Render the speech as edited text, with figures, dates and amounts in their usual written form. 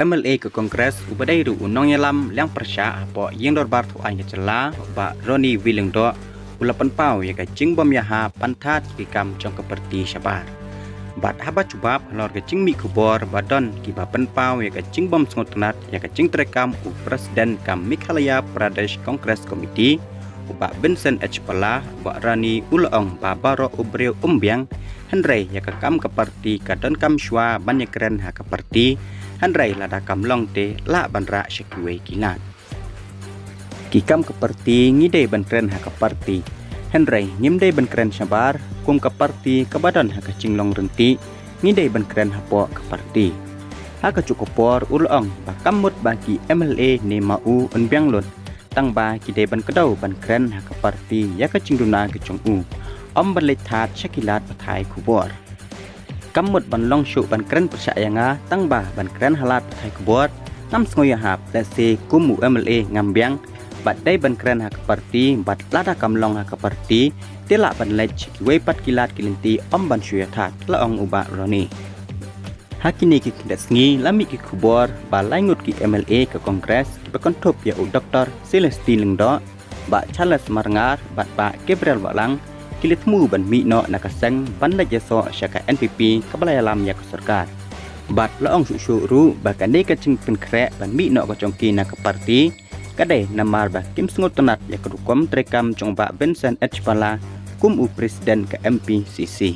MLA ke Kongres ubadai ru unong yalam liang persya apo yang dorbar tu anya cela ba Roni Wilingdo ulapan pau ya ka jing bom yaha pantat kikam jong keperti syabar. Bat haba cubab lor ke jing mi kubor badon ki ba pen pau ya ka jing bom sengotenat ya ka jing terekam u presiden kam Meghalaya Pradesh Congress Committee uba Vincent H. Pala ba Rani Ulong ba Baro Ubreu Umbiang Henry ya ka kam keperti kadon kam shwa banyak keren ha keperti Henry lada kam long te la banra syekiwe kilat. Kikam keperti ngide bankren ha keperti Henry ngimde bankren syabar kum keperti kebadan ha kacing long renti ngide bankren ha po keperti. Ha kacukupor ulong bakamut bagi MLA ne mau unbiang lun tang ba kide ban kedau bankren ha keperti ya kacing duna kecung u om berletat syakilat patai kubor. Kamut ban long syuk ban keren percaya nga tang ba ban keren halat patai kubor nam sengoya hap lese kumu MLA ngambiang bat dai ban keren ha keperti bat lada kamlong ha keperti tela ban lech kiwe pat kilat kilinti om ban syuyatat laong uba Roni. Hakini ki kindat sengi lami ki kubor ba laingut ki MLA ke Kongres ki bekontop ya u Dr. Celestine Lengdo ba Charles Marangar bat ba Gabriel Walang kilitmu ban mi no nakaseng ban la jaso syaka NPP kabalai alam ya keserkar. Bat laong su ru bakane kacing penkrek ban mi no kacongki nak parti kadai namar ba kim sengut tenat ya kedukom terekam jong ba Vincent H. Pala kum u presiden ke MPCC.